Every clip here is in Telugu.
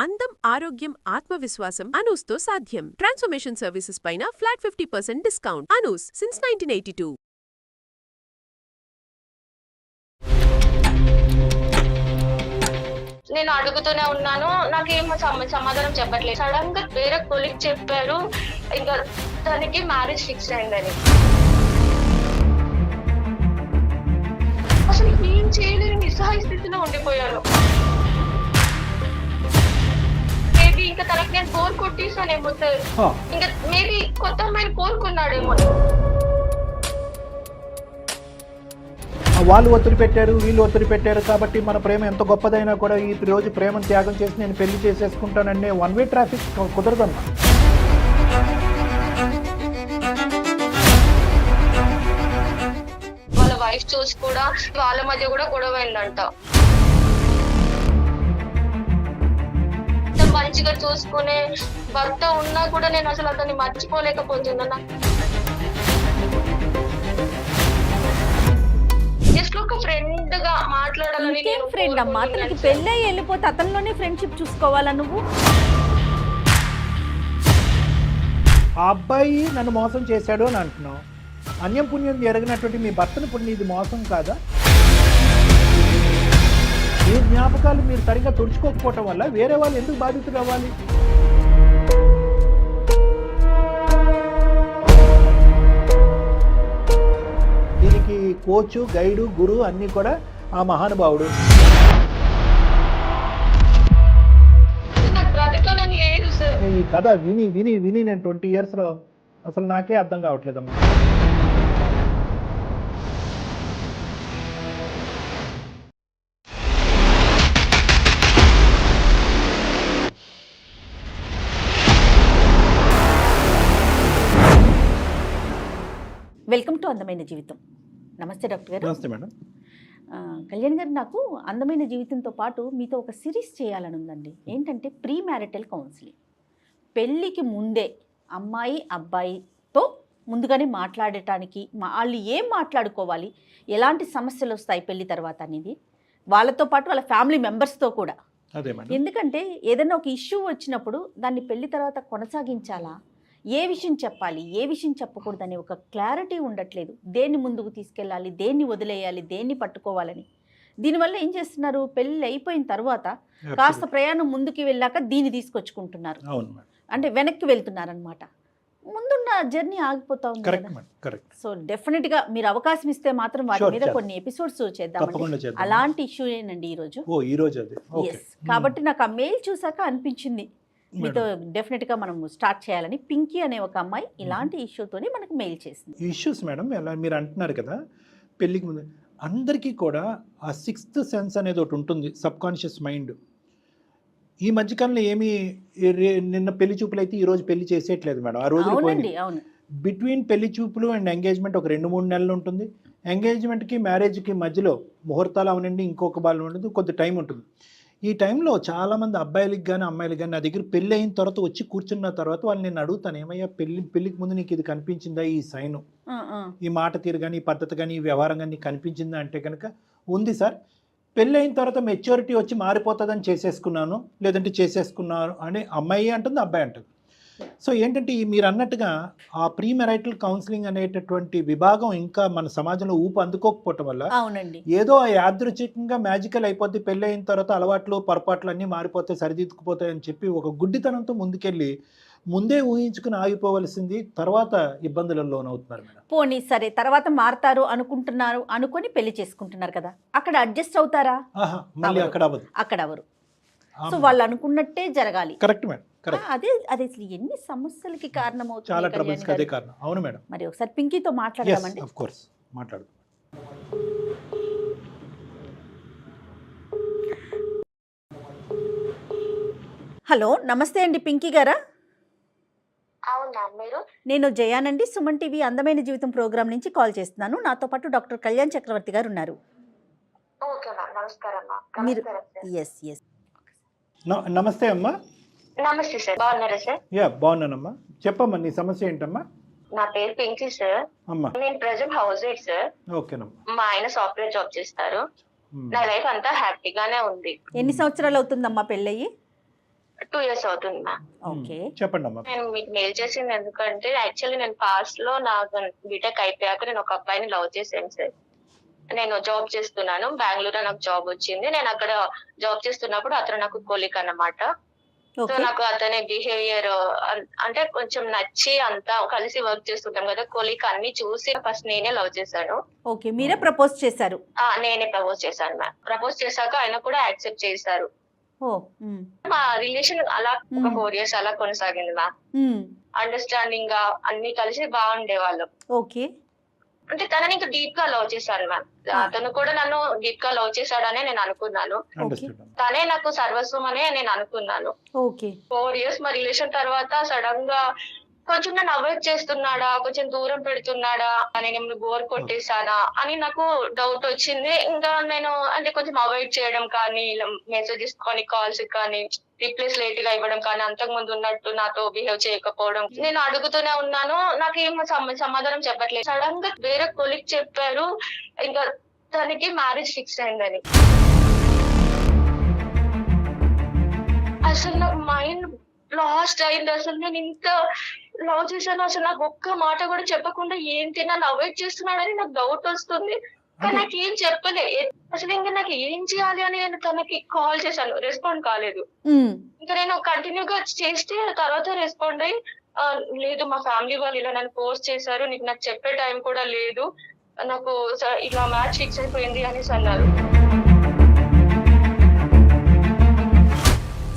అందం, ఆరోగ్యం, ఆత్మవిశ్వాసం అనూస్తో సాధ్యం. ట్రాన్స్ఫర్మేషన్ సర్వీసెస్ పైన ఫ్లాట్ 50% డిస్కౌంట్. అనూస్ సిన్స్ 1982. నేను అడుగుతూనే ఉన్నాను, నాకేమో సమాధానం చెప్పట్లేదు. సడన్ గా వేరే కొలీగ్ చెప్పారు ఇంకా తనకి మ్యారేజ్ ఫిక్స్ అయిందని. అసలు ఏం చేయలేని నిస్సహాయ స్థితిలో ఉండిపోయాను. మేబీ ఇంకా తనకి నేను బోర్ కొట్టేసానేమో సార్. ఇంకా మేబీ కొత్త అమ్మాయిని కోరుకున్నాడేమో. వాళ్ళు ఒత్తిడి పెట్టారు, వీళ్ళు ఒత్తిడి పెట్టారు కాబట్టి మన ప్రేమ ఎంత గొప్పదైనా కూడా ఈ రోజు ప్రేమను త్యాగం చేసి నేను పెళ్లి చేసేసుకుంటాననే వన్ వే ట్రాఫిక్ కుదరదమ్మా. వాళ్ళ వైఫ్ చూసి కూడా వాళ్ళ మధ్య కూడా గొడవ అయిందంట. మంచిగా చూసుకునే భర్త ఉన్నా కూడా నేను అసలు అతన్ని మర్చిపోలేకపోతున్నా. జస్ట్ ఒక ఫ్రెండ్ గా మాట్లాడాలని. ఫ్రెండ్ అమ్మా, అతనికి పెళ్ళి వెళ్ళిపోతే అతనిలోనే ఫ్రెండ్షిప్ చూసుకోవాలా నువ్వు? ఆ అబ్బాయి నన్ను మోసం చేశాడు అని అంటున్నావు. అన్యం పుణ్యం జరిగినటువంటి మీ భర్తను పుణ్యం ఇది మోసం కాదా? ఈ జ్ఞాపకాలు మీరు సరిగ్గా తుడుచుకోకపోవటం వల్ల వేరే వాళ్ళు ఎందుకు బాధితులు అవ్వాలి? దీనికి కోచ్, గైడు, గురువు అన్నీ కూడా ఆ మహానుభావుడు. ఈ కథ విని విని విని నేను 20 years లో అసలు నాకే అర్థం కావట్లేదమ్మా. వెల్కమ్ టు అందమైన జీవితం. నమస్తే డాక్టర్ గారు. నమస్తే మేడం. కళ్యాణ్ గారు, నాకు అందమైన జీవితంతో పాటు మీతో ఒక సిరీస్ చేయాలని ఉందండి. ఏంటంటే ప్రీ మ్యారిటల్ కౌన్సిలింగ్. పెళ్ళికి ముందే అమ్మాయి అబ్బాయితో ముందుగానే మాట్లాడటానికి వాళ్ళు ఏం మాట్లాడుకోవాలి, ఎలాంటి సమస్యలు వస్తాయి పెళ్లి తర్వాత అనేది, వాళ్ళతో పాటు వాళ్ళ ఫ్యామిలీ మెంబర్స్తో కూడా. ఎందుకంటే ఏదైనా ఒక ఇష్యూ వచ్చినప్పుడు దాన్ని పెళ్లి తర్వాత కొనసాగించాలా, ఏ విషయం చెప్పాలి, ఏ విషయం చెప్పకూడదు అనే ఒక క్లారిటీ ఉండట్లేదు. దేన్ని ముందుకు తీసుకెళ్ళాలి, దేన్ని వదిలేయాలి, దేన్ని పట్టుకోవాలని. దీనివల్ల ఏం చేస్తున్నారు, పెళ్ళి అయిపోయిన తర్వాత కాస్త ప్రయాణం ముందుకు వెళ్ళాక దీన్ని తీసుకొచ్చుకుంటున్నారు, అంటే వెనక్కి వెళ్తున్నారనమాట. ముందున్న జర్నీ ఆగిపోతా ఉంది. సో డెఫినెట్గా మీరు అవకాశం ఇస్తే మాత్రం వాటి మీద కొన్ని ఎపిసోడ్స్ చేద్దామండి. అలాంటి ఇష్యూనేనండి ఈరోజు. కాబట్టి నాకు ఆ మెయిల్ చూసాక అనిపించింది మీతో డెఫినెట్గా మనం స్టార్ట్ చేయాలని. పింకీ అనే ఒక అమ్మాయి ఇలాంటి ఇష్యూతోనే మనకు మెయిల్ చేసింది. ఇష్యూస్ మేడం ఎలా మీరు అంటున్నారు కదా, పెళ్ళికి ముందు అందరికీ కూడా ఆ 6th సెన్స్ అనేది ఒకటి ఉంటుంది, సబ్ కాన్షియస్ మైండ్. ఈ మధ్యకాలంలో ఏమి నిన్న పెళ్లి చూపులు అయితే ఈరోజు పెళ్లి చేసేయట్లేదు మేడం. ఆ రోజు బిట్వీన్ పెళ్లి చూపులు అండ్ ఎంగేజ్మెంట్ ఒక 2-3 నెలలు ఉంటుంది. ఎంగేజ్మెంట్కి మ్యారేజ్కి మధ్యలో ముహూర్తాలు అవనండి, ఇంకొక బాల్ ఉంటుంది, కొద్ది టైం ఉంటుంది. ఈ టైంలో చాలామంది అబ్బాయిలకి కానీ అమ్మాయిలకి కానీ నా దగ్గర పెళ్ళి అయిన తర్వాత వచ్చి కూర్చున్న తర్వాత వాళ్ళు నేను అడుగుతాను, ఏమయ్యా పెళ్ళికి ముందు నీకు ఇది కనిపించిందా, ఈ సైను, ఈ మాట తీరు కానీ, ఈ పద్ధతి కానీ, ఈ వ్యవహారం కానీ నీకు కనిపించిందా అంటే కనుక ఉంది సార్, పెళ్ళి అయిన తర్వాత మెచ్యూరిటీ వచ్చి మారిపోతుందని చేసేసుకున్నాను, లేదంటే చేసేసుకున్నాను అని అమ్మాయి అంటుంది, అబ్బాయి అంటుంది. సో ఏంటంటే మీరు అన్నట్టుగా ఆ ప్రీ మ్యారిటల్ కౌన్సిలింగ్ అనేటటువంటి విభాగం ఇంకా మన సమాజంలో ఊపు అందుకోకపోవటం వల్ల ఏదో యాదృచ్ఛికంగా మ్యాజికల్ అయిపోద్ది, పెళ్ళి అయిన తర్వాత అలవాట్లు పొరపాట్లు అన్నీ మారిపోతాయి, సరిదిద్దుకుపోతాయి అని చెప్పి ఒక గుడ్డితనంతో ముందుకెళ్ళి ముందే ఊహించుకుని ఆగిపోవలసింది, తర్వాత ఇబ్బందులలో లోనవుతున్నారు మేడం. పోనీ సరే, తర్వాత మారుతారు అనుకుంటున్నారు, అనుకొని పెళ్లి చేసుకుంటున్నారు కదా, అక్కడ అడ్జస్ట్ అవుతారా? మళ్ళీ అక్కడ అవరు. సో వాళ్ళు అనుకున్నట్టే జరగాలి. Correct madam. అదే అసలు ఎన్ని సమస్యలకి కారణమవుతుంది. చాలా ట్రబుల్స్ అదే కారణం. అవును మేడం. మరి ఒకసారి పింకీతో మాట్లాడదామండి. ఆఫ్ కోర్స్ మాట్లాడు. హలో, నమస్తే అండి పింకీ గారా? అవునా మీరు? నేను జయానండి, సుమన్ టీవీ అందమైన జీవితం ప్రోగ్రామ్ నుంచి కాల్ చేస్తున్నాను. నాతో పాటు డాక్టర్ కళ్యాణ్ చక్రవర్తి గారు ఉన్నారు. మీరు ఎస్. నమస్తే అమ్మా. నమస్తే సార్, బాగున్నారా సార్? బాగున్నానమ్మా. చెప్పమ్మా, నీ సమస్య ఏంటమ్మా? నా పేరు పింకీ సార్. నేను ప్రెజెంట్ హౌస్ వైఫ్ సార్. ఓకేనమ్మా. మా ఆయన సాఫ్ట్వేర్ జాబ్ చేస్తారు. నా లైఫ్ అంతా హ్యాపీగానే ఉంది. ఎన్ని సంవత్సరాలు అవుతుందమ్మా పెళ్ళయ్యి? 2 years అవుతుంది మ్యామ్. ఓకే. చెప్పండి అమ్మా. నేను మీకు మెయిల్ చేసింది ఎందుకంటే యాక్చువల్లీ నేను పాస్ట్ లో నాకు బీటెక్ అయిపోయాక నేను ఒక అబ్బాయిని లవ్ చేశాను సార్. నేను జాబ్ చేస్తున్నాను బెంగళూరులో, నాకు జాబ్ వచ్చింది. నేను అక్కడ జాబ్ చేస్తున్నప్పుడు అతను నాకు కొలీగ్ అన్నమాట. So okay. నాకు అతని బిహేవియర్ అంటే కొంచెం నచ్చి అంతా కలిసి వర్క్ చేస్తుంటాం కదా, కొలీగ్ అన్ని చూసి ఫస్ట్ నేనే లవ్ చేశాను. ఓకే, మీరే ప్రపోజ్ చేశారు. నేనే ప్రపోజ్ చేశాను మ్యామ్. ప్రపోజ్ చేశాక ఆయన కూడా యాక్సెప్ట్ చేశారు. ఓ. మా రిలేషన్ అలా ఒక మ్మ్. 4 years అలా కొనసాగింది మ్యామ్. మ్మ్. అండర్స్టాండింగ్ గా అన్ని కలిసి బాగుండేవాళ్ళం. ఓకే. అంటే తనని ఇంకా డీప్ గా లవ్ చేశాను మ్యామ్. అతను కూడా నన్ను డీప్ గా లవ్ చేశాడనే నేను అనుకున్నాను. అండర్స్టాండ్. తనే నాకు సర్వస్వం అనే నేను అనుకున్నాను. ఓకే. 4 years మా రిలేషన్ తర్వాత సడన్ గా కొంచెం నన్ను అవాయిడ్ చేస్తున్నాడా, కొంచెం దూరం పెడుతున్నాడా, నేను బోర్ కొట్టేశానా అని నాకు డౌట్ వచ్చింది. ఇంకా నేను అంటే కొంచెం అవాయిడ్ చేయడం కానీ, మెసేజెస్ కానీ, కాల్స్ కానీ రిప్లేస్ లేట్ గా ఇవ్వడం కానీ, అంతకు ముందు ఉన్నట్టు నాతో బిహేవ్ చేయకపోవడం. నేను అడుగుతూనే ఉన్నాను, నాకేం సమాధానం చెప్పట్లేదు. సడన్ గా వేరే కొలీగ్ చెప్పారు ఇంకా తనకి మ్యారేజ్ ఫిక్స్ అయిందని. అసలు నాకు మైండ్ లాస్ట్ అయింది. అసలు నేను ఇంత లవ్ చేశాను, అసలు నాకు ఒక్క మాట కూడా చెప్పకుండా ఏంటి నన్ను అవాయిడ్ చేస్తున్నాడని నాకు డౌట్ వస్తుంది. కానీ నాకు ఏం చెప్పలే. అసలు ఇంకా నాకు ఏం చేయాలి అని నేను తనకి కాల్ చేశాను, రెస్పాండ్ కాలేదు. ఇంకా నేను కంటిన్యూగా చేస్తే తర్వాత రెస్పాండ్ అయ్యి లేదు మా ఫ్యామిలీ వాళ్ళు ఇలా నన్ను ఫోర్స్ చేశారు, నీకు నాకు చెప్పే టైం కూడా లేదు, నాకు ఇలా మ్యాచ్ ఫిక్స్ అయిపోయింది అనేసి అన్నారు.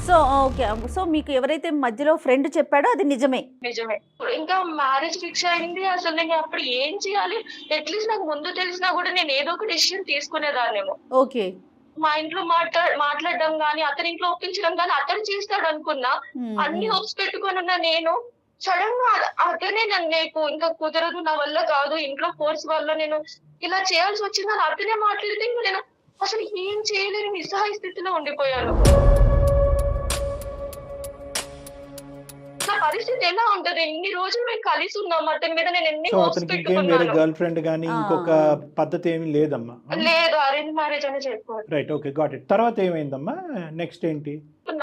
సో ఓకే, సో మీకు ఎవరైతే మధ్యలో ఫ్రెండ్ చెప్పాడో అది నిజమే. నిజమే. ఇంకా మ్యారేజ్ ఫిక్స్ అయింది. అసలు నేను అప్పుడు ఏం చేయాలి? అట్లీస్ట్ నాకు ముందు తెలిసినా కూడా నేను ఏదో ఒక డెసిషన్ తీసుకునేదాన్నేమో. ఓకే. మా ఇంట్లో మాట్లాడడం గానీ, అతని ఇంట్లో ఒప్పించడం గానీ అతను చేస్తాడు అనుకున్నా. అన్ని హోప్స్ పెట్టుకొని ఉన్న నేను సడన్ గా అతనే నన్ను నీకు ఇంకా కుదరదు, నా వల్ల కాదు, ఇంట్లో ఫోర్స్ వల్ల నేను ఇలా చేయాల్సి వచ్చిందని అతనే మాట్లాడితే ఇంకా నేను అసలు ఏం చేయలేని నిస్సహాయ స్థితిలో ఉండిపోయాను. నా పరిస్థితి ఎలా ఉంటది? ఇన్ని రోజులు మేము కలిసి ఉన్నాం, అతని మీద నేను ఎన్ని సో హోప్స్ అతనికి ఇంకేం వేరే పెట్టుకున్నాను. గర్ల్ ఫ్రెండ్ కానీ ఇంకొక పద్ధతి ఏమీ లేదమ్మా. లేదు, అరేంజ్ మ్యారేజ్ అని చెప్పారు. Right, okay, got it. తర్వాత ఏమైందమ్మా? నెక్స్ట్ ఏంటి?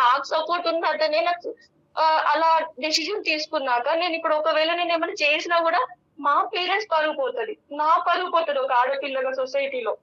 నాకు సపోర్ట్ ఉన్న అతనే నాకు అలా డెసిషన్ తీసుకున్నాక నేను ఇప్పుడు ఒకవేళ నేను ఏమైనా చేసినా కూడా మా పేరెంట్స్ పరువు పోతుంది, నా పరువు పోతుంది ఒక ఆడపిల్లగా సొసైటీలో.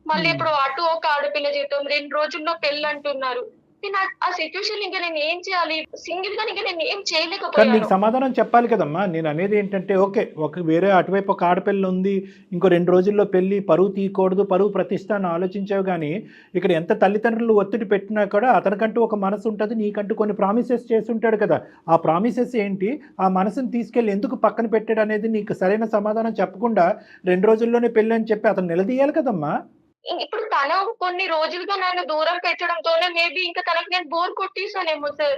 మళ్ళీ ఇప్పుడు అటు ఒక ఆడపిల్ల జీవితం 2 రోజుల్లో పెళ్ళి అంటున్నారు. నేను ఆ సిచ్యువేషన్ ఇంకా నేను ఏం చేయాలి? సింగిల్ గా ఇంకా నేను ఏం కానీ చేయలేకపోయాను. నీకు సమాధానం చెప్పాలి కదమ్మా. నేను అనేది ఏంటంటే ఓకే, ఒక వేరే అటువైపు ఒక ఆడపిల్ల ఉంది, ఇంకో 2 రోజుల్లో పెళ్ళి, పరువు తీయకూడదు, పరువు ప్రతిష్ట అని ఆలోచించావు. కానీ ఇక్కడ ఎంత తల్లిదండ్రులు ఒత్తిడి పెట్టినా కూడా అతనికంటూ ఒక మనసు ఉంటుంది, నీకంటూ కొన్ని ప్రామిసెస్ చేసి ఉంటాడు కదా. ఆ ప్రామిసెస్ ఏంటి, ఆ మనసుని తీసుకెళ్ళి ఎందుకు పక్కన పెట్టాడు అనేది నీకు సరైన సమాధానం చెప్పకుండా 2 రోజుల్లోనే పెళ్ళి అని చెప్పి అతను నిలదీయాలి కదమ్మా. ఇప్పుడు తను కొన్ని రోజులుగా నన్ను దూరం పెట్టడంతోనే మేబీ ఇంకా తనకి నేను బోర్ కొట్టేసానేమో సార్.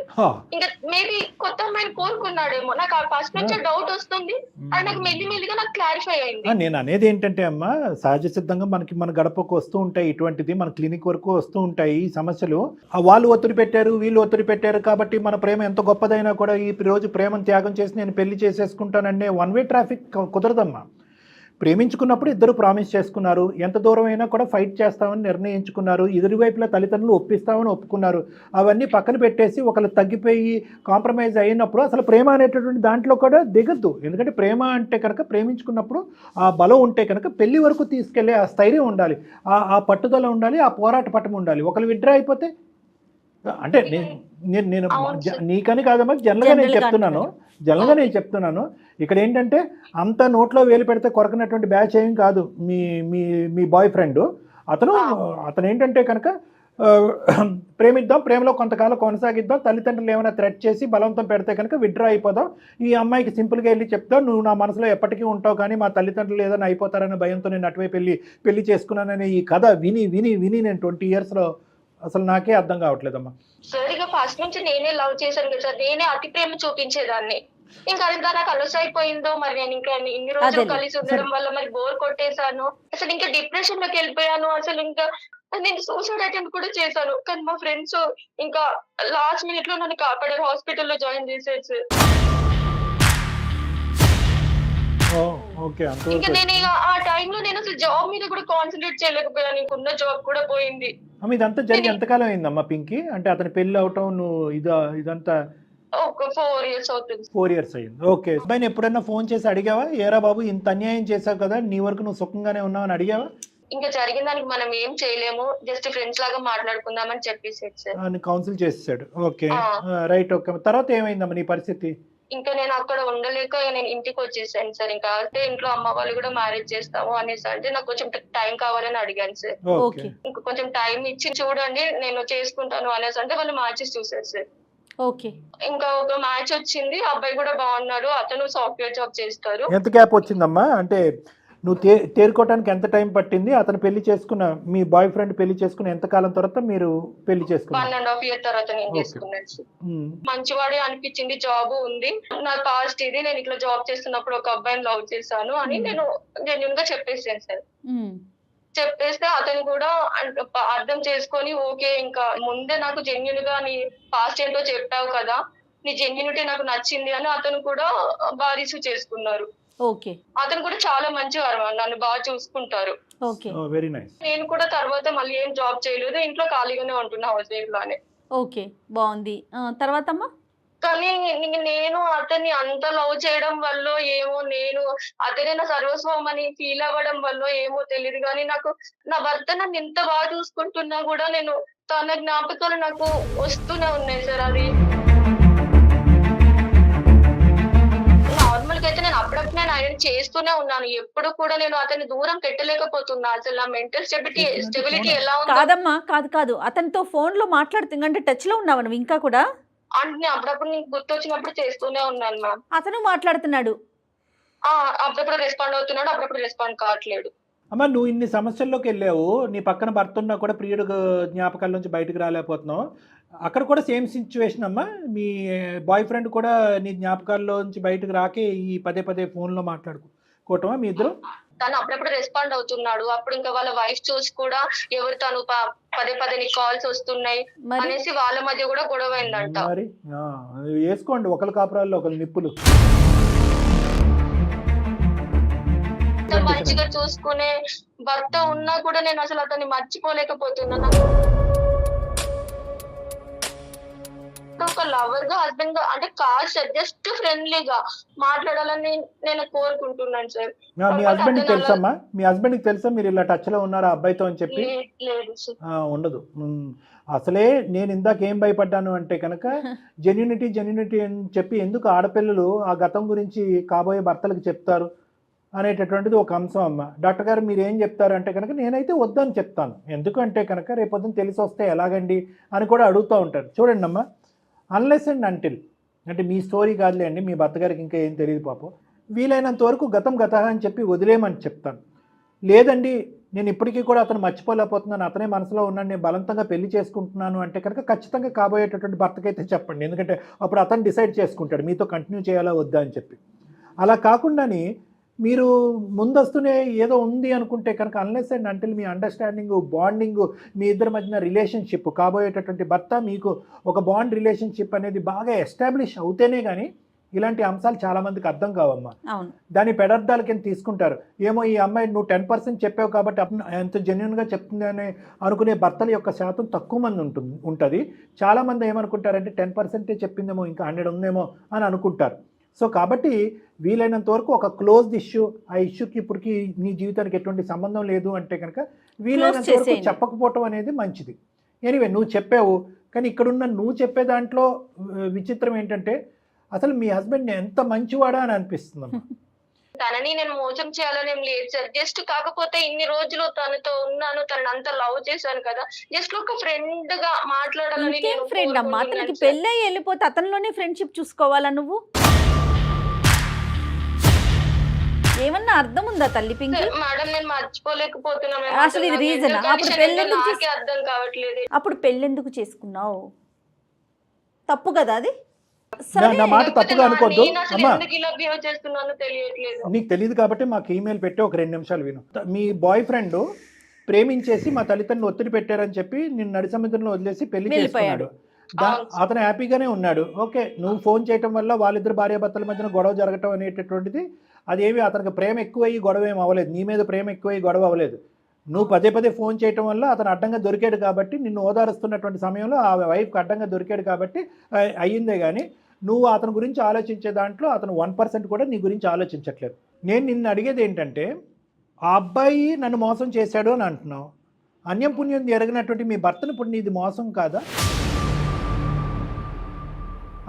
ఇంకా మేబీ కొత్త అమ్మాయిని కోరుకున్నాడేమో. నాకు ఫస్ట్ నుంచే డౌట్ వస్తుంది. అది నాకు మెల్లిమెల్లిగా నాకు క్లారిఫై అయింది. నేను అనేది ఏంటంటే అమ్మా, సహజ సిద్ధంగా మన గడపకు వస్తూ ఉంటాయి ఇటువంటిది, మన క్లినిక్ వరకు వస్తూ ఉంటాయి ఈ సమస్యలు. వాళ్ళు ఒత్తిడి పెట్టారు, వీళ్ళు ఒత్తిడి పెట్టారు కాబట్టి మన ప్రేమ ఎంత గొప్పదైనా కూడా ఈ రోజు ప్రేమను త్యాగం చేసి నేను పెళ్లి చేసేసుకుంటాననే వన్ వే ట్రాఫిక్ కుదరదమ్మా. ప్రేమించుకున్నప్పుడు ఇద్దరు ప్రామిస్ చేసుకున్నారు, ఎంత దూరం అయినా కూడా ఫైట్ చేస్తామని నిర్ణయించుకున్నారు, ఇరువైపుల తల్లిదండ్రులు ఒప్పిస్తామని ఒప్పుకున్నారు. అవన్నీ పక్కన పెట్టేసి ఒకళ్ళు తగ్గిపోయి కాంప్రమైజ్ అయినప్పుడు అసలు ప్రేమ అనేటటువంటి దాంట్లో కూడా దిగద్దు. ఎందుకంటే ప్రేమ అంటే కనుక ప్రేమించుకున్నప్పుడు ఆ బలం ఉంటే కనుక పెళ్లి వరకు తీసుకెళ్లే ఆ స్థైర్యం ఉండాలి, ఆ పట్టుదల ఉండాలి, ఆ పోరాట పటం ఉండాలి. ఒకళ్ళు విత్డ్రా అయిపోతే అంటే నేను నీకని కాదమ్మా, జనరల్గా నేను చెప్తున్నాను. ఇక్కడ ఏంటంటే అంత నోట్లో వేలు పెడితే కొరకనటువంటి బ్యాచ్ ఏం కాదు మీ బాయ్ ఫ్రెండ్. అతను ఏంటంటే కనుక ప్రేమిద్దాం, ప్రేమలో కొంతకాలం కొనసాగిద్దాం, తల్లిదండ్రులు ఏమైనా థ్రెట్ చేసి బలవంతం పెడితే కనుక విత్డ్రా అయిపోదాం, ఈ అమ్మాయికి సింపుల్గా వెళ్ళి చెప్తావు నువ్వు నా మనసులో ఎప్పటికీ ఉంటావు, కానీ మా తల్లిదండ్రులు ఏదైనా అయిపోతారనే భయంతో నేను అటువైపు పెళ్లి చేసుకున్నాననే ఈ కథ విని నేను 20 yearsలో అసలు నాకే అర్థం కావట్లేదమ్మా. సార్ ఇక ఫస్ట్ నుంచి నేనే లవ్ చేశాను కదా సార్, నేనే అతి ప్రేమ చూపించేదాన్ని. ఇంకా అది నాకు అలస అయిపోయిందో మరి, నేను ఇంకా ఇన్ని రోజులు కలిసి ఉండడం వల్ల మరి బోర్ కొట్టేశాను, అసలు ఇంకా డిప్రెషన్ లోకి వెళ్ళిపోయాను. అసలు ఇంకా నేను సూసైడ్ అటెంప్ట్ కూడా చేశాను. కానీ మా ఫ్రెండ్స్ ఇంకా లాస్ట్ మినిట్ లో నన్ను కాపాడారు, హాస్పిటల్లో జాయిన్ చేసేది సార్. ఓకే, ఇంకా అంతవరకు నేను ఇక ఆ టైంలో నేను అసలు జాబ్ మీద కూడా కాన్సన్ట్రేట్ చేయలేకపోయాను. ఇంకున్న జాబ్ కూడా పోయింది. ఇదంతా జరిగి ఎంతకాలం అయిందమ్మా పింకీ? అంటే అతని పెళ్లి అవటం నువ్వు ఇదంతా ఒక 4 years అవుతుంది. 4 years అయింది. ఓకే, అబ్బాయిని ఎప్పుడైనా ఫోన్ చేసి అడిగావా? ఏరా బాబు ఇంత అన్యాయం చేశావు కదా, నీ వరకు నువ్వు సుఖంగానే ఉన్నావు అని అడిగావా? ఇంకా జరిగిన దానికి మనం ఏం చేయలేము, జస్ట్ ఫ్రెండ్స్ లాగా మాట్లాడుకుందామని చెప్పేసాడు సార్. అని కౌన్సిల్ చేసేసాడు. ఓకే, ఆ. రైట్. ఓకే, తర్వాత ఏమైందమ్మా నీ పరిస్థితి? ఇంకా నేను అక్కడ ఉండలేక నేను ఇంటికి వచ్చేసాను సార్. ఇంకా అయితే ఇంట్లో అమ్మ వాళ్ళు కూడా మ్యారేజ్ చేస్తాము అనేసి అంటే నాకు కొంచెం టైం కావాలని అడిగాను సార్. ఓకే, ఇంకా కొంచెం టైం ఇచ్చి చూడండి నేను చేసుకుంటాను అనేసి అంటే వాళ్ళు మ్యాచెస్ చూసారు సార్. ఓకే. ఇంకా ఒక మ్యాచ్ వచ్చింది, అబ్బాయి కూడా బాగున్నాడు, అతను సాఫ్ట్వేర్ జాబ్ చేస్తారు. ఎంత గ్యాప్ వచ్చిందమ్మా? అంటే నువ్వు తేరుకోవడానికి ఎంత టైం పట్టింది? అతను పెళ్లి చేసుకున్న మీ బాయ్ ఫ్రెండ్ పెళ్లి చేసుకున్న ఎంత కాలం తర్వాత మీరు పెళ్లి చేసుకున్నారు? 1.5 year తర్వాత నేను చేసుకున్నాను సార్. మంచివాడే అనిపించింది, జాబ్ ఉంది, నా పాస్ట్ ఇది, నేను ఇట్లా జాబ్ చేస్తున్నప్పుడు ఒక అబ్బాయిని లవ్ చేశాను అని నేను జెన్యున్ గా చెప్పేసాను సార్. చెప్పేస్తే అతను కూడా అర్థం చేసుకొని ఓకే ఇంకా ముందే నాకు జెన్యున్ గా నీ పాస్ట్ ఏంటో చెప్పావు కదా, నీ జెన్యునిటీ నాకు నచ్చింది అని అతను కూడా బాగా రిసీవ్ చేసుకున్నారు. ఓకే. అతను కూడా చాలా మంచివారు, నన్ను బాగా చూసుకుంటారు. Okay, very nice. నేను కూడా తర్వాత మళ్ళీ ఏం జాబ్ చేయలేదు, ఇంట్లో ఖాళీగానే ఉంటున్నా హౌస్ వైఫ్ లానే. ఓకే, బాగుంది. తర్వాత అమ్మా? కానీ నేను అతన్ని అంత లవ్ చేయడం వల్ల ఏమో, నేను అతనే నా సర్వస్వం అని ఫీల్ అవ్వడం వల్ల ఏమో తెలియదు కానీ నాకు నా భర్త నన్ను ఎంత బాగా చూసుకుంటున్నా కూడా నేను తన జ్ఞాపకాలు నాకు వస్తూనే ఉన్నాయి సార్. అది నార్మల్ గా అయితే నేను అప్పుడప్పుడు నేను ఆయన చేస్తూనే ఉన్నాను, ఎప్పుడు కూడా నేను అతన్ని దూరం పెట్టలేకపోతున్నా. అసలు నా మెంటల్ స్టెబిలిటీ ఎలా ఉంది? కాదమ్మా, కాదు, అతనితో ఫోన్ లో మాట్లాడుతున్నా అంటే టచ్ లో ఉన్నావు నువ్వు ఇంకా కూడా? అంటే అప్పుడప్పుడు నీకు గుర్తొచ్చినప్పుడు చేస్తూనే ఉన్నాను మ్యామ్. అతను మాట్లాడుతున్నాడు, అప్పుడప్పుడు రెస్పాండ్ అవుతున్నాడు, అప్పుడప్పుడు రెస్పాండ్ కావట్లేదు. అమ్మా, నువ్వు ఇన్ని సమస్యల్లోకి వెళ్ళావు, నీ పక్కన భర్త ఉన్నా కూడా ప్రియుడు జ్ఞాపకాల నుంచి బయటకు రాలేకపోతున్నావు. అక్కడ కూడా సేమ్ సిచ్యువేషన్ అమ్మా, మీ బాయ్ ఫ్రెండ్ కూడా నీ జ్ఞాపకాల్లో నుంచి బయటకు రాకే ఈ పదే ఫోన్లో మాట్లాడుకోవటమా మీ ఇద్దరు? తను అప్పుడప్పుడు రెస్పాండ్ అవుతున్నాడు, అప్పుడు ఇంకా వాళ్ళ వైఫ్ చూసి కూడా ఎవరు తను పదే నీకు కాల్స్ వస్తున్నాయి అనేసి వాళ్ళ మధ్య కూడా గొడవ అయిందంట. మరి వేసుకోండి ఒకరి కాపురాల్లో ఒకరు నిప్పులు. మంచిగా చూసుకునే భర్త ఉన్నా కూడా నేను అసలు అతన్ని మర్చిపోలేకపోతున్నాను. ఒక లవర్ గా హస్బెండ్ గా అంటే కాదు సార్, జస్ట్ ఫ్రెండ్లీగా మాట్లాడాలని నేను కోరుకుంటున్నాను సార్. మీ హస్బెండ్ కి తెలుసమ్మా? మీ హస్బెండ్ కి తెలుసా మీరు ఇలా టచ్ లో ఉన్నారా అబ్బాయితో అని చెప్పి? లేదు సార్. ఉండదు. అసలే నేను ఇందాక ఏం భయపడ్డాను అంటే కనుక జెన్యూనిటీ అని చెప్పి ఎందుకు ఆడపిల్లలు ఆ గతం గురించి కాబోయే భర్తలకు చెప్తారు అనేటటువంటిది ఒక అంశం అమ్మ. డాక్టర్ గారు మీరు ఏం చెప్తారు అంటే కనుక నేనైతే వద్దని చెప్తాను. ఎందుకంటే కనుక రేపొద్దున తెలిసి వస్తే ఎలాగండి అని కూడా అడుగుతూ ఉంటారు. చూడండి అమ్మ, అన్లెస్ అండ్ అంటిల్ అంటే మీ స్టోరీ కాదులే అండి, మీ భర్త గారికి ఇంకా ఏం తెలియదు పాపం, వీలైనంత వరకు గతం అని చెప్పి వదిలేయమని చెప్తాను. లేదండి నేను ఇప్పటికీ కూడా అతను మర్చిపోలేకపోతున్నాను, అతనే మనసులో ఉన్నాను, నేను బలవంతంగా పెళ్లి చేసుకుంటున్నాను అంటే కనుక ఖచ్చితంగా కాబోయేటటువంటి భర్తకైతే చెప్పండి. ఎందుకంటే అప్పుడు అతను డిసైడ్ చేసుకుంటాడు మీతో కంటిన్యూ చేయాలా వద్దా అని చెప్పి. అలా కాకుండాని మీరు ముందస్తునే ఏదో ఉంది అనుకుంటే కనుక అన్లెస్ అండ్ అంటిల్ మీ అండర్స్టాండింగ్ బాండింగ్ మీ ఇద్దరి మధ్యన రిలేషన్షిప్ కాబోయేటటువంటి భర్త మీకు ఒక బాండ్ రిలేషన్షిప్ అనేది బాగా ఎస్టాబ్లిష్ అవుతేనే కానీ ఇలాంటి అంశాలు చాలామందికి అర్థం కావమ్మా. దాని పెడార్థాల కింద తీసుకుంటారు. ఏమో ఈ అమ్మాయి నువ్వు 10% చెప్పావు కాబట్టి ఎంత జెన్యున్గా చెప్తుంది అని అనుకునే భర్తల యొక్క శాతం తక్కువ మంది ఉంటుంది. చాలామంది ఏమనుకుంటారంటే 10% చెప్పిందేమో ఇంకా 100 ఉందేమో అని అనుకుంటారు. సో కాబట్టి వీలైనంత వరకు ఒక క్లోజ్డ్ ఇష్యూ, ఆ ఇష్యూకి ఇప్పటికి నీ జీవితానికి ఎటువంటి సంబంధం లేదు అంటే కనుక వీలైనంత వరకు చెప్పకపోవటం అనేది మంచిది. ఎనీవే నువ్వు చెప్పావు, కానీ ఇక్కడున్న నువ్వు చెప్పే దాంట్లో విచిత్రం ఏంటంటే అసలు మీ హస్బెండ్ ఎంత మంచివాడా అని అనిపిస్తుంది. తనని నేను మోసం చేయాలని ఏం లేదు సార్, జస్ట్ కాకపోతే ఇన్ని రోజులు తనతో ఉన్నాను, తనని అంత లవ్ చేశాను కదా, జస్ట్ ఒక ఫ్రెండ్ గా మాట్లాడాలని. ఫ్రెండ్ అమ్మా, అతనికి పెళ్ళై వెళ్ళిపోతే అతనిలోనే ఫ్రెండ్షిప్ చూసుకోవాలా నువ్వు? ఏమన్నా అర్థం ఉందా తల్లి పింకి? మేడం నేను మర్చిపోలేకపోతున్నాను అసలు ఇది రీజన్. అప్పుడు పెళ్ళెందుకు అర్థం కావట్లేదు. అప్పుడు పెళ్ళెందుకు చేసుకున్నావు? తప్పు కదా అది. నా మాట తప్పుగా అనుకోద్దు అమ్మా, తెలియట్లేదు. నీకు తెలియదు కాబట్టి మాకు ఈమెయిల్ పెట్టి ఒక 2 నిమిషాలు విను. మీ బాయ్ ఫ్రెండ్ ప్రేమించేసి మా తల్లిదండ్రులు ఒత్తిడి పెట్టారని చెప్పి నిన్ను నడి సముద్రంలో వదిలేసి పెళ్లి చేసుకున్నాడు. అతను హ్యాపీగానే ఉన్నాడు. ఓకే, నువ్వు ఫోన్ చేయటం వల్ల వాళ్ళిద్దరు భార్యాభర్తల మధ్యన గొడవ జరగటం అనేటటువంటిది అదేమి అతనికి ప్రేమ ఎక్కువయ్యి గొడవ ఏమి అవ్వలేదు, నీ మీద ప్రేమ ఎక్కువయ్యి గొడవ అవ్వలేదు. నువ్వు పదే పదే ఫోన్ చేయటం వల్ల అతను అడ్డంగా దొరికాడు కాబట్టి, నిన్ను ఓదారుస్తున్నటువంటి సమయంలో ఆ వైఫ్కి అడ్డంగా దొరికాడు కాబట్టి అయ్యిందే కానీ నువ్వు అతని గురించి ఆలోచించే దాంట్లో అతను 1% కూడా నీ గురించి ఆలోచించట్లేదు. నేను నిన్ను అడిగేది ఏంటంటే, ఆ అబ్బాయి నన్ను మోసం చేశాడు అని అంటున్నావు, అన్యం పుణ్యం ఎరగినటువంటి మీ భర్తను ఇప్పుడు నీది మోసం కాదా?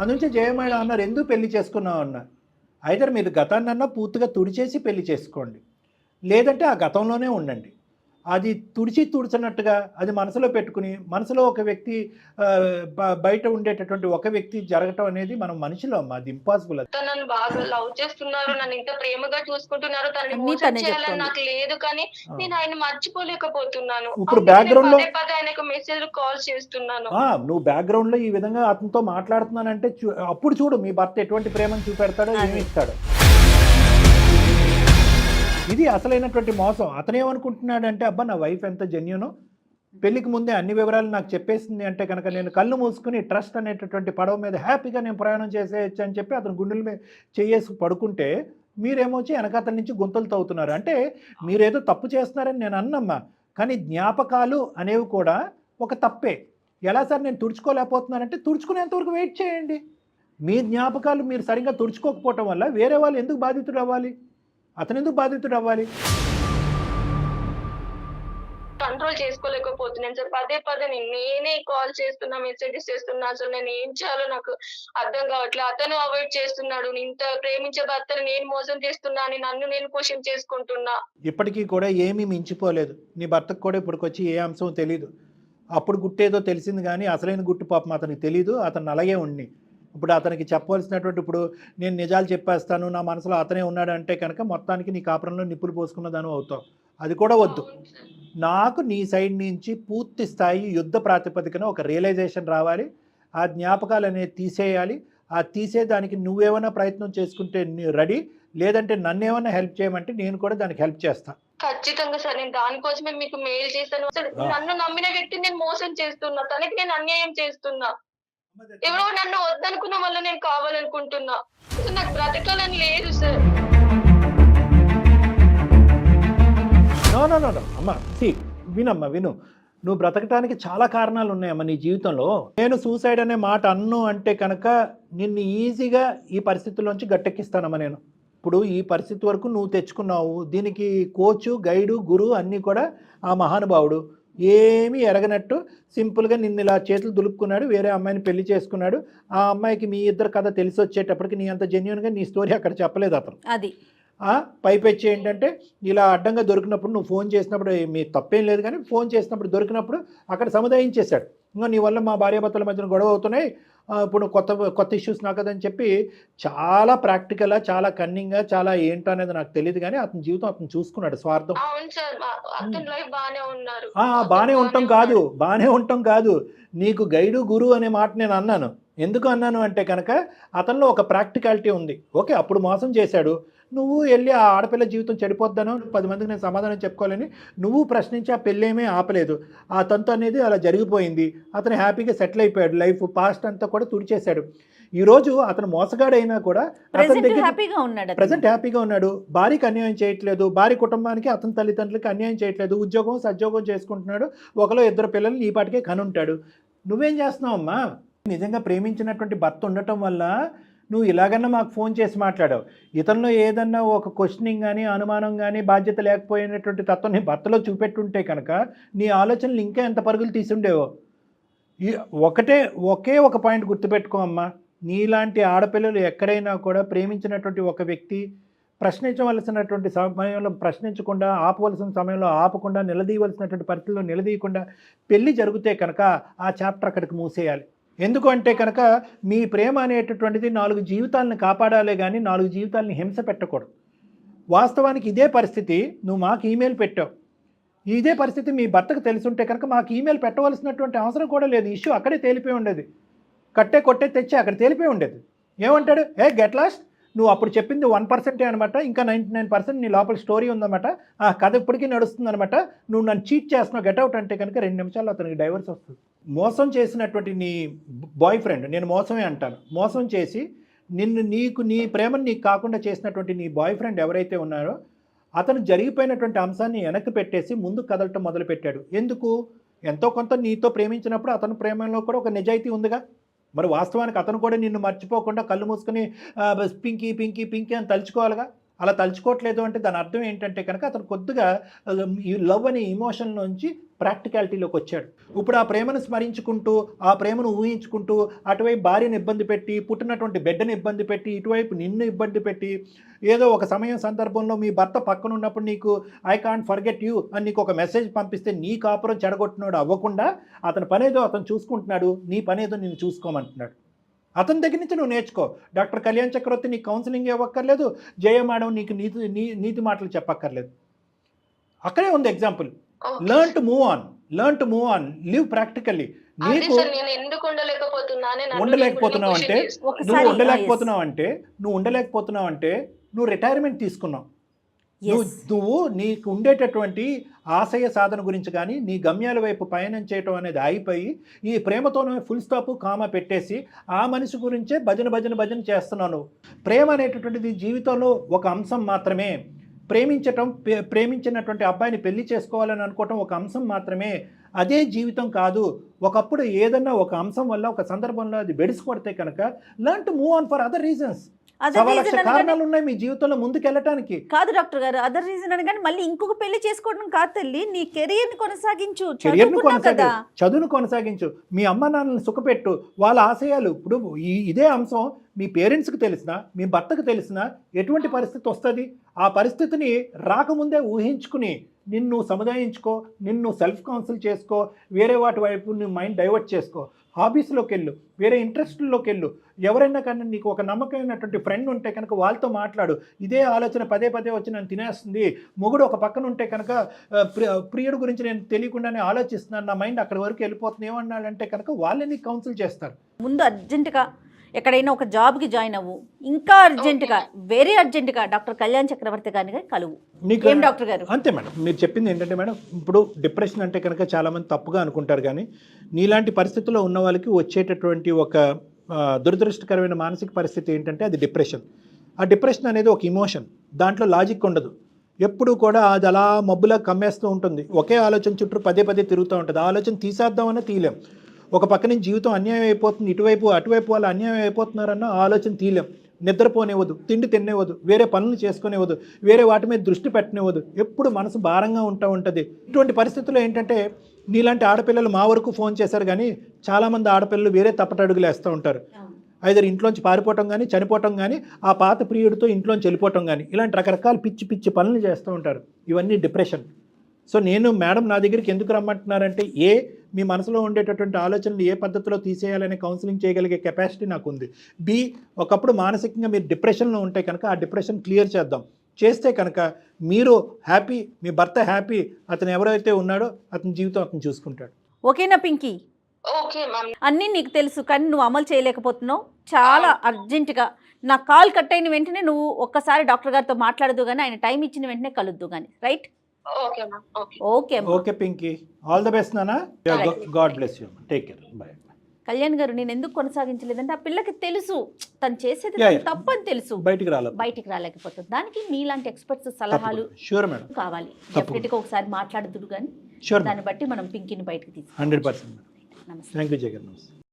అందుంచి జయమేళ అన్నారు ఎందుకు పెళ్లి చేసుకున్నావు అన్నారు. అయితే మీరు గతాన్నన్నా పూర్తిగా తుడిచేసి పెళ్లి చేసుకోండి, లేదంటే ఆ గతంలోనే ఉండండి. అది తుడిచినట్టుగా అది మనసులో పెట్టుకుని మనసులో ఒక వ్యక్తి బయట ఉండేటటువంటి ఒక వ్యక్తి జరగటం అనేది మనం మనిషిలో అమ్మా, అది ఇంపాసిబుల్. అది నన్ను బాగా లవ్ చేస్తున్నారు, నన్ను ఇంత ప్రేమగా చూసుకుంటున్నారు, తనని అన్నీ మోసం తనే చేయాలని చెప్తోంది. నాకు లేదు, కానీ నేను ఆయన మర్చిపోలేకపోతున్నాను. ఇప్పుడు అందుకే నేను background లో- పదే పదే ఆయనకు మెసేజ్ కాల్ చేస్తున్నాను. నువ్వు బ్యాక్గ్రౌండ్లో ఈ విధంగా అతనితో మాట్లాడుతున్నానంటే అప్పుడు చూడు మీ భర్త ఎటువంటి ప్రేమను చూపెడతాడో ఏమి ఇస్తాడో. ఇది అసలైనటువంటి మోసం. అతనేమనుకుంటున్నాడంటే అబ్బా నా వైఫ్ ఎంత జెన్యూనో, పెళ్లికి ముందే అన్ని వివరాలు నాకు చెప్పేసింది అంటే కనుక నేను కళ్ళు మూసుకుని ట్రస్ట్ అనేటటువంటి పడవ మీద హ్యాపీగా నేను ప్రయాణం చేసేయచ్చు అని చెప్పి అతను గుండెల మీద చేయేసి పడుకుంటే మీరేమో వచ్చి వెనకాతల నుంచి గుంతలు తవ్వుతున్నారు. అంటే మీరేదో తప్పు చేస్తున్నారని నేను అన్నమ్మా, కానీ జ్ఞాపకాలు అనేవి కూడా ఒక తప్పే. ఎలా సార్ నేను తుడుచుకోలేకపోతున్నానంటే తుడుచుకునేంతవరకు వెయిట్ చేయండి. మీ జ్ఞాపకాలు మీరు సరిగ్గా తుడుచుకోకపోవటం వల్ల వేరే వాళ్ళు ఎందుకు బాధితుడు అవ్వాలి, అతను ఎందుకు బాధితుడు అవ్వాలి? కంట్రోల్ చేసుకోలేకపోతున్నాను సార్. పదే పదే నేనే కాల్ చేస్తున్నా, మెసేజెస్ చేస్తున్నా. అసలు నేను ఏం చేయాలో నాకు అర్థం కావట్లేదు. అతను అవాయిడ్ చేస్తున్నాడు. ఇంత ప్రేమించే భర్తను నేను మోసం చేస్తున్నా అని నన్ను నేను క్వశ్చన్ చేసుకుంటున్నా. ఇప్పటికీ కూడా ఏమీ మించిపోలేదు. నీ భర్తకు కూడా ఇప్పటికొచ్చి ఏ అంశం తెలియదు. అప్పుడు గుట్టేదో తెలిసింది కానీ అసలైన గుట్టు పాపం అతనికి తెలీదు. అతను అలాగే ఉండి ఇప్పుడు అతనికి చెప్పవలసినటువంటి, ఇప్పుడు నేను నిజాలు చెప్పేస్తాను నా మనసులో అతనే ఉన్నాడు అంటే కనుక మొత్తానికి నీ కాపురంలో నిప్పులు పోసుకున్న దాని అవుతావు. అది కూడా వద్దు. నాకు నీ సైడ్ నుంచి పూర్తి స్థాయి యుద్ధ ప్రాతిపదికన ఒక రియలైజేషన్ రావాలి. ఆ జ్ఞాపకాలు అనేది తీసేయాలి. ఆ తీసేదానికి నువ్వేమైనా ప్రయత్నం చేసుకుంటే రెడీ, లేదంటే నన్ను ఏమైనా హెల్ప్ చేయమంటే నేను కూడా దానికి హెల్ప్ చేస్తాను. ఖచ్చితంగా సార్, నేను దానికోసమే మీకు మెయిల్ చేశాను. అసలు నన్ను నమ్మిన వ్యక్తిని నేను మోసం చేస్తున్నా, తనకి నేను అన్యాయం చేస్తున్నా. ఎవరో నన్ను వద్దనుకున్న వల్ల నేను కావాలనుకుంటున్నా. అసలు నాకు బ్రతకాలని లేదు సార్. నో అమ్మ, వినమ్మా విను. నువ్వు బ్రతకటానికి చాలా కారణాలు ఉన్నాయమ్మా నీ జీవితంలో. నేను సూసైడ్ అనే మాట అన్ను అంటే కనుక నిన్ను ఈజీగా ఈ పరిస్థితుల్లోంచి గట్టెక్కిస్తానమ్మా నేను. ఇప్పుడు ఈ పరిస్థితి వరకు నువ్వు తెచ్చుకున్నావు. దీనికి కోచు, గైడు, గురువు అన్నీ కూడా ఆ మహానుభావుడు. ఏమీ ఎరగనట్టు సింపుల్గా నిన్ను ఇలా చేతులు దులుపుకున్నాడు, వేరే అమ్మాయిని పెళ్లి చేసుకున్నాడు. ఆ అమ్మాయికి మీ ఇద్దరు కథ తెలిసి వచ్చేటప్పటికి నీ అంత జెన్యున్గా నీ స్టోరీ అక్కడ చెప్పలేదు అతను. అది పైపెచ్చి ఏంటంటే ఇలా అడ్డంగా దొరికినప్పుడు నువ్వు ఫోన్ చేసినప్పుడు మీ తప్పేం లేదు, కానీ ఫోన్ చేసినప్పుడు దొరికినప్పుడు అక్కడ సముదాయించేశాడు. ఇంకా నీ వల్ల మా భార్యాభర్తల మధ్యన గొడవ అవుతున్నాయి, ఇప్పుడు కొత్త ఇష్యూస్ నాకు కదని చెప్పి చాలా ప్రాక్టికల్గా, చాలా కన్నింగ్గా, చాలా ఏంటో అనేది నాకు తెలియదు, కానీ అతని జీవితం అతను చూసుకున్నాడు స్వార్థం. అవును సార్, అతని లైఫ్ బానే ఉన్నారు. బాగానే ఉంటాం కాదు, నీకు గైడు గురు అనే మాట నేను అన్నాను. ఎందుకు అన్నాను అంటే కనుక అతనిలో ఒక ప్రాక్టికాలిటీ ఉంది. ఓకే, అప్పుడు మోసం చేశాడు, నువ్వు వెళ్ళి ఆ ఆడపిల్ల జీవితం చెడిపోద్దాను 10 మందికి నేను సమాధానం చెప్పుకోవాలని నువ్వు ప్రశ్నించి ఆ పెళ్ళేమీ ఆపలేదు. ఆ తంతు అనేది అలా జరిగిపోయింది. అతను హ్యాపీగా సెటిల్ అయిపోయాడు, లైఫ్ పాస్ట్ అంతా కూడా తుడిచేశాడు. ఈరోజు అతను మోసగాడైనా కూడా అతని దగ్గర ప్రజెంట్ హ్యాపీగా ఉన్నాడు. భార్యకి అన్యాయం చేయట్లేదు, భార్య కుటుంబానికి అతని తల్లిదండ్రులకి అన్యాయం చేయట్లేదు, ఉద్యోగం సద్యోగం చేసుకుంటున్నాడు, ఒకలో 2 పిల్లలు ఈ పాటికే కనుంటాడు. నువ్వేం చేస్తున్నావమ్మా? నిజంగా ప్రేమించినటువంటి భర్త ఉండటం వల్ల నువ్వు ఇలాగన్నా మాకు ఫోన్ చేసి మాట్లాడావు. ఇతనిలో ఏదన్నా ఒక క్వశ్చనింగ్ కానీ, అనుమానం కానీ, బాధ్యత లేకపోయినటువంటి తత్వం నీ భర్తలో చూపెట్టుంటే కనుక నీ ఆలోచనలు ఇంకా ఎంత పరుగులు తీసుండేవో. ఒకే ఒక పాయింట్ గుర్తుపెట్టుకో అమ్మా, నీలాంటి ఆడపిల్లలు ఎక్కడైనా కూడా ప్రేమించినటువంటి ఒక వ్యక్తి ప్రశ్నించవలసినటువంటి సమయంలో ప్రశ్నించకుండా, ఆపవలసిన సమయంలో ఆపకుండా, నిలదీయవలసినటువంటి పరిస్థితుల్లో నిలదీయకుండా పెళ్ళి జరిగితే కనుక ఆ చాప్టర్ అక్కడికి మూసేయాలి. ఎందుకు అంటే కనుక మీ ప్రేమ అనేటటువంటిది 4 జీవితాలను కాపాడాలే కానీ 4 జీవితాలని హింస పెట్టకూడదు. వాస్తవానికి ఇదే పరిస్థితి నువ్వు మాకు ఈమెయిల్ పెట్టావు, ఇదే పరిస్థితి మీ భర్తకు తెలుసుంటే కనుక మాకు ఈమెయిల్ పెట్టవలసినటువంటి అవసరం కూడా లేదు. ఇష్యూ అక్కడే తేలిపోయి ఉండేది, కొట్టే తెచ్చి అక్కడ తేలిపోయి ఉండేది. ఏమంటాడు, గెట్ లాస్ట్, నువ్వు అప్పుడు చెప్పింది 1% అనమాట, ఇంకా 99% నీ లోపల స్టోరీ ఉందన్నమాట, ఆ కథ ఇప్పటికీ నడుస్తుందన్నమాట, నువ్వు నన్ను చీట్ చేస్తున్నావు, గెట్అవుట్ అంటే కనుక 2 నిమిషాల్లో అతనికి డైవర్స్ వస్తుంది. మోసం చేసినటువంటి నీ బాయ్ ఫ్రెండ్, నేను మోసమే అంటాను, మోసం చేసి నీ ప్రేమను నీకు కాకుండా చేసినటువంటి నీ బాయ్ ఫ్రెండ్ ఎవరైతే ఉన్నారో అతను జరిగిపోయినటువంటి అంశాన్ని వెనక్కి పెట్టేసి ముందు కదలటం మొదలుపెట్టాడు. ఎందుకు? ఎంతో కొంత నీతో ప్రేమించినప్పుడు అతని ప్రేమలో కూడా ఒక నిజాయితీ ఉందిగా. మరి వాస్తవానికి అతను కూడా నిన్ను మర్చిపోకుండా కళ్ళు మూసుకొని పింకీ పింకీ పింకీ అని తలుచుకోవాలిగా. అలా తలుచుకోవట్లేదు అంటే దాని అర్థం ఏంటంటే కనుక అతను కొద్దిగా ఈ లవ్ అనే ఇమోషన్ నుంచి ప్రాక్టికాలిటీలోకి వచ్చాడు. ఇప్పుడు ఆ ప్రేమను స్మరించుకుంటూ ఆ ప్రేమను ఊహించుకుంటూ అటువైపు భార్యను ఇబ్బంది పెట్టి పుట్టినటువంటి బిడ్డను ఇబ్బంది పెట్టి ఇటువైపు నిన్ను ఇబ్బంది పెట్టి ఏదో ఒక సమయం సందర్భంలో మీ భర్త పక్కన ఉన్నప్పుడు నీకు ఐ కాంట్ ఫర్గెట్ యూ అని నీకు ఒక మెసేజ్ పంపిస్తే నీ కాపురం చెడగొట్టినాడు అవ్వకుండా అతని పనేదో అతను చూసుకుంటున్నాడు, నీ పనేదో నిన్ను చూసుకోమంటున్నాడు. అతని దగ్గర నుంచి నువ్వు నేర్చుకో. డాక్టర్ కళ్యాణ్ చక్రవర్తి నీకు కౌన్సిలింగ్ ఇవ్వక్కర్లేదు, జయ మేడం నీకు నీతి మాటలు చెప్పక్కర్లేదు. అక్కడే ఉంది example. Learn to move on, live practically. నీకు ఉండలేకపోతున్నావు అంటే నువ్వు రిటైర్మెంట్ తీసుకున్నావు. నువ్వు నీకు ఉండేటటువంటి ఆశయ సాధన గురించి కానీ నీ గమ్యాల వైపు పయనం చేయటం అనేది అయిపోయి ఈ ప్రేమతోనే ఫుల్ స్టాప్ కామా పెట్టేసి ఆ మనిషి గురించే భజన చేస్తున్నావు. ప్రేమ అనేటటువంటిది జీవితంలో ఒక అంశం మాత్రమే. ప్రేమించినటువంటి అబ్బాయిని పెళ్లి చేసుకోవాలని అనుకోవటం ఒక అంశం మాత్రమే. అదే జీవితం కాదు. ఒకప్పుడు ఏదన్నా ఒక అంశం వల్ల ఒక సందర్భంలో అది బెడిసికొడితే కనుక learn to move on for other reasons. కారణాలు ఉన్నాయి మీ జీవితంలో ముందుకెళ్ళటానికి. కాదు డాక్టర్ గారు, అదర్ రీజన్ అని కానీ మళ్ళీ ఇంకొక పెళ్లి చేసుకోవడం కాదు తల్లి. నీ కెరియర్ ని కొనసాగించు, చదువును కొనసాగించు, మీ అమ్మ నాన్నని సుఖపెట్టు. వాళ్ళ ఆశయాలు ఇప్పుడు ఇదే అంశం మీ పేరెంట్స్కి తెలిసినా మీ భర్తకు తెలిసినా ఎటువంటి పరిస్థితి వస్తుంది? ఆ పరిస్థితిని రాకముందే ఊహించుకుని నిన్ను సముదాయించుకో, నిన్ను సెల్ఫ్ కౌన్సిల్ చేసుకో, వేరే వాటి వైపు నీ మైండ్ డైవర్ట్ చేసుకో. హాబీస్లోకి వెళ్ళు, వేరే ఇంట్రెస్ట్లోకి వెళ్ళు. ఎవరైనా కానీ నీకు ఒక నమ్మకమైనటువంటి ఫ్రెండ్ ఉంటే కనుక వాళ్ళతో మాట్లాడు. ఇదే ఆలోచన పదే వచ్చి నన్ను తినేస్తుంది. మొగుడు ఒక పక్కన ఉంటే కనుక ప్రియుడు గురించి నేను తెలియకుండానే ఆలోచిస్తున్నాను, నా మైండ్ అక్కడి వరకు వెళ్ళిపోతుంది ఏమన్నాడంటే కనుక వాళ్ళని నీకు కౌన్సిల్ చేస్తారు. ముందు అర్జెంటుగా ఎక్కడైనా ఒక జాబ్కి జాయిన్ అవ్వు, ఇంకా అర్జెంటుగా వెరీ అర్జెంటుగా డాక్టర్ కళ్యాణ్ చక్రవర్తి గారిని కలువు. ఏం డాక్టర్ గారు? అంతే మేడం, మీరు చెప్పింది ఏంటంటే మేడం, ఇప్పుడు డిప్రెషన్ అంటే కనుక చాలామంది తప్పుగా అనుకుంటారు. కానీ నీలాంటి పరిస్థితుల్లో ఉన్న వాళ్ళకి వచ్చేటటువంటి ఒక దురదృష్టకరమైన మానసిక పరిస్థితి ఏంటంటే అది డిప్రెషన్. ఆ డిప్రెషన్ అనేది ఒక ఇమోషన్, దాంట్లో లాజిక్ ఉండదు. ఎప్పుడు కూడా అది అలా మబ్బులా కమ్మేస్తూ ఉంటుంది. ఒకే ఆలోచన చుట్టూ పదే తిరుగుతూ ఉంటుంది. ఆ ఆలోచన తీసేద్దామన్నా తీయలేం. ఒక పక్క నుంచి జీవితం అన్యాయం అయిపోతుంది, అటువైపు వాళ్ళు అన్యాయం అయిపోతున్నారన్న ఆలోచన తీయలేం. నిద్రపోనివ్వదు, తిండి తినేవ్వదు, వేరే పనులు చేసుకునేవ్వదు, వేరే వాటి మీద దృష్టి పెట్టనివ్వదు. ఎప్పుడు మనసు భారంగా ఉంటుంది. ఇటువంటి పరిస్థితుల్లో ఏంటంటే నీలాంటి ఆడపిల్లలు మా వరకు ఫోన్ చేశారు, కానీ చాలామంది ఆడపిల్లలు వేరే తప్పటడుగులు వేస్తూ ఉంటారు. ఐదర్ ఇంట్లోంచి పారిపోవటం కానీ, చనిపోవటం కానీ, ఆ పాత ప్రియుడితో ఇంట్లోంచి వెళ్ళిపోవటం కానీ, ఇలాంటి రకరకాల పిచ్చి పనులు చేస్తూ ఉంటారు. ఇవన్నీ డిప్రెషన్. సో నేను మేడం నా దగ్గరికి ఎందుకు రమ్మంటున్నారంటే మీ మనసులో ఉండేటటువంటి ఆలోచనలు ఏ పద్ధతిలో తీసేయాలనే కౌన్సిలింగ్ చేయగలిగే కెపాసిటీ నాకు ఉంది. ఒకప్పుడు మానసికంగా మీరు డిప్రెషన్లో ఉంటే కనుక ఆ డిప్రెషన్ క్లియర్ చేస్తే కనుక మీరు హ్యాపీ, మీ భర్త హ్యాపీ, అతను ఎవరైతే ఉన్నాడో అతని జీవితం అతను చూసుకుంటాడు. ఓకేనా పింకీ? అన్నీ నీకు తెలుసు కానీ నువ్వు అమలు చేయలేకపోతున్నావు. చాలా అర్జెంటుగా నా కాల్ కట్ అయిన వెంటనే నువ్వు ఒక్కసారి డాక్టర్ గారితో మాట్లాడదు కానీ ఆయన టైం ఇచ్చిన వెంటనే కలుద్దు కానీ. Right? Okay Pinky, all the best నానా. God bless you. Take care. Bye. Kalyan garu, నేను ఎందుకు కొనసాగించలేదంటే ఆ పిల్లకి తెలుసు తను చేసేది తప్పని తెలుసు, బయటికి రాలేకపోతుంది. దానికి మీలాంటి ఎక్స్పర్ట్స్ సలహాలు కావాలి. డెఫినెట్గా ఒకసారి మాట్లాడుతుడు కానీ దాన్ని బట్టి మనం పింకీని బయటకు తీసుకు. 100%. నమస్తే. Thank you Jagan. నమస్తే.